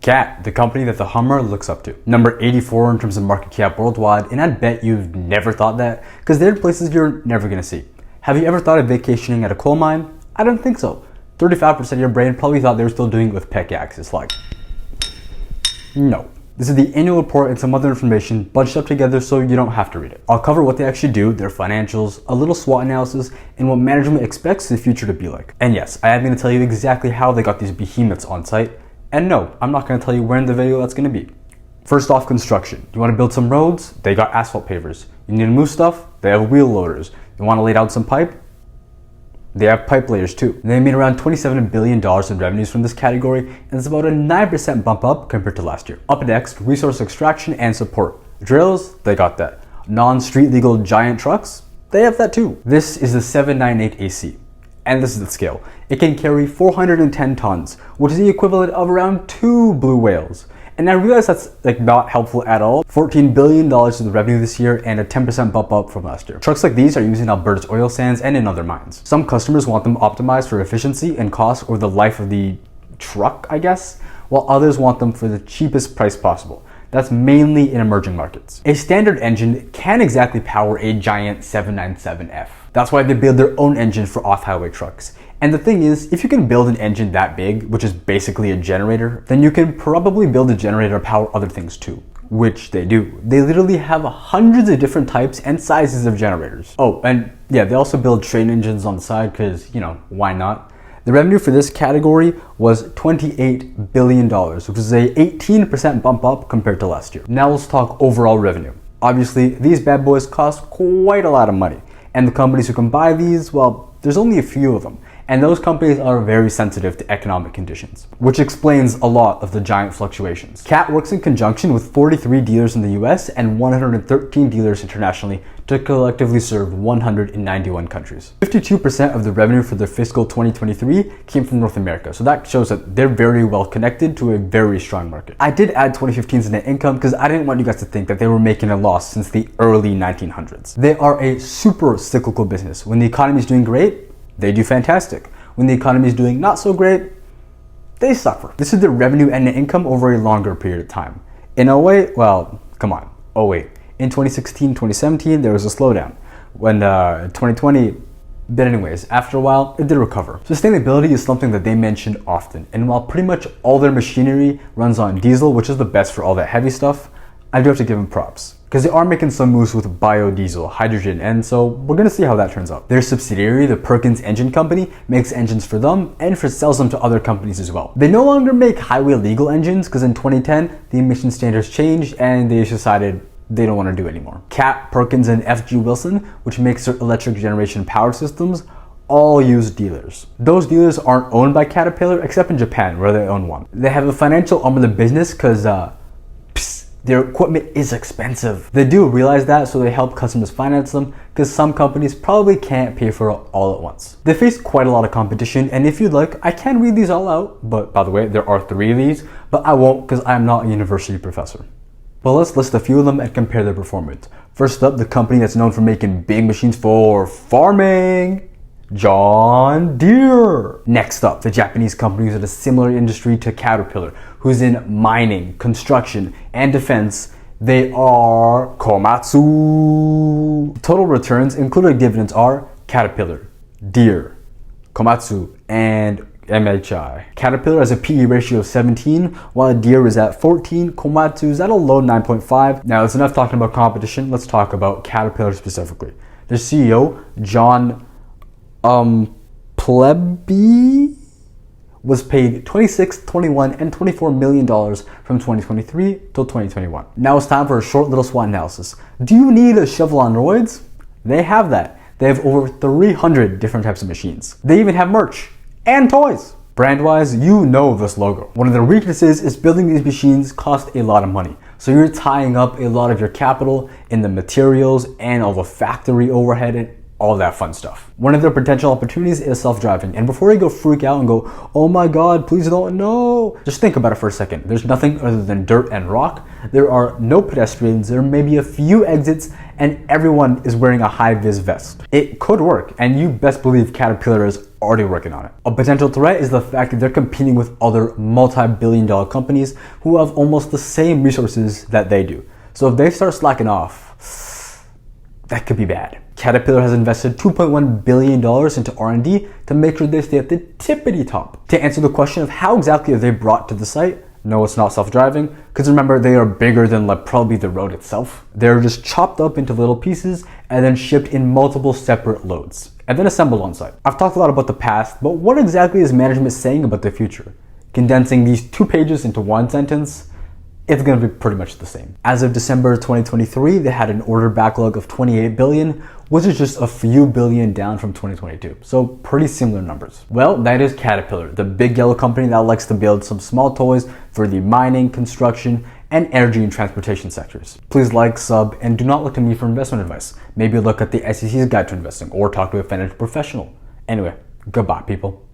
CAT, the company that the Hummer looks up to. Number 84 in terms of market cap worldwide, and I bet you've never thought that, because they're places you're never gonna see. Have you ever thought of vacationing at a coal mine? I don't think so. 35% of your brain probably thought they were still doing it with pickaxes. Like, no. This is the annual report and some other information bunched up together so you don't have to read it. I'll cover what they actually do, their financials, a little SWOT analysis, and what management expects the future to be like. And yes, I am going to tell you exactly how they got these behemoths on site. And no, I'm not going to tell you where in the video that's going to be. First off, construction. You want to build some roads? They got asphalt pavers. You need to move stuff? They have wheel loaders. You want to lay down some pipe? They have pipe layers too. They made around $27 billion in revenues from this category, and it's about a 9% bump up compared to last year. Up next, resource extraction and support. Drills, they got that. Non-street legal giant trucks, they have that too. This is the 798 AC, and this is the scale. It can carry 410 tons, which is the equivalent of around 2 blue whales. And I realize that's not helpful at all. $14 billion in the revenue this year and a 10% bump up from last year. Trucks like these are used in Alberta's oil sands and in other mines. Some customers want them optimized for efficiency and cost or the life of the truck, I guess, while others want them for the cheapest price possible. That's mainly in emerging markets. A standard engine can't exactly power a giant 797F. That's why they build their own engine for off-highway trucks. And the thing is, if you can build an engine that big, which is basically a generator, then you can probably build a generator to power other things too, which they do. They literally have hundreds of different types and sizes of generators. Oh, and yeah, they also build train engines on the side because, why not? The revenue for this category was $28 billion, which is a 18% bump up compared to last year. Now let's talk overall revenue. Obviously, these bad boys cost quite a lot of money. And the companies who can buy these, well, there's only a few of them. And those companies are very sensitive to economic conditions, which explains a lot of the giant fluctuations. CAT works in conjunction with 43 dealers in the US and 113 dealers internationally to collectively serve 191 countries. 52% of the revenue for their fiscal 2023 came from North America, so that shows that they're very well connected to a very strong market. I did add 2015's net income because I didn't want you guys to think that they were making a loss since the early 1900s. They are a super cyclical business. When the economy is doing great, they do fantastic. When the economy is doing not so great, they suffer. This is their revenue and net income over a longer period of time. In 08, well, come on, 08. In 2016, 2017, there was a slowdown. When 2020, but anyways, after a while, it did recover. Sustainability is something that they mention often. And while pretty much all their machinery runs on diesel, which is the best for all that heavy stuff, I do have to give them props. Because they are making some moves with biodiesel, hydrogen, and so we're gonna see how that turns out. Their subsidiary, the Perkins Engine Company, makes engines for them and sells them to other companies as well. They no longer make highway legal engines because in 2010, the emission standards changed and they decided they don't want to do it anymore. CAT, Perkins, and FG Wilson, which makes their electric generation power systems, all use dealers. Those dealers aren't owned by Caterpillar except in Japan where they own one. They have a financial arm of the business because their equipment is expensive. They do realize that, so they help customers finance them because some companies probably can't pay for it all at once. They face quite a lot of competition, and if you'd like, I can read these all out, but by the way, there are 3 of these, but I won't because I'm not a university professor. But let's list a few of them and compare their performance. First up, the company that's known for making big machines for farming, John Deere. Next up, the Japanese company who's in a similar industry to Caterpillar, who's in mining, construction, and defense. They are Komatsu. Total returns, including dividends, are Caterpillar, Deere, Komatsu, and MHI. Caterpillar has a PE ratio of 17, while Deere is at 14. Komatsu is at a low 9.5. Now, it's enough talking about competition. Let's talk about Caterpillar specifically. Their CEO, John Pleby, was paid $26, $21, and $24 million from 2023 till 2021. Now it's time for a short little SWOT analysis. Do you need a shovel on roids? They have that. They have over 300 different types of machines. They even have merch and toys. Brand-wise, you know this logo. One of their weaknesses is building these machines cost a lot of money. So you're tying up a lot of your capital in the materials and all the factory overhead and all that fun stuff. One of their potential opportunities is self-driving. And before you go freak out and go, oh my God, please don't, no. Just think about it for a second. There's nothing other than dirt and rock. There are no pedestrians. There may be a few exits and everyone is wearing a high-vis vest. It could work, and you best believe Caterpillar is already working on it. A potential threat is the fact that they're competing with other multi-billion-dollar companies who have almost the same resources that they do. So if they start slacking off, that could be bad. Caterpillar has invested $2.1 billion into R&D to make sure they stay at the tippity top. To answer the question of how exactly are they brought to the site, no, it's not self-driving, because remember, they are bigger than probably the road itself. They're just chopped up into little pieces and then shipped in multiple separate loads, and then assembled on site. I've talked a lot about the past, but what exactly is management saying about the future? Condensing these 2 pages into one sentence, it's going to be pretty much the same. As of December 2023, they had an order backlog of $28 billion, which is just a few billion down from 2022. So pretty similar numbers. Well, that is Caterpillar, the big yellow company that likes to build some small toys for the mining, construction, and energy and transportation sectors. Please like, sub, and do not look to me for investment advice. Maybe look at the SEC's Guide to Investing or talk to a financial professional. Anyway, goodbye, people.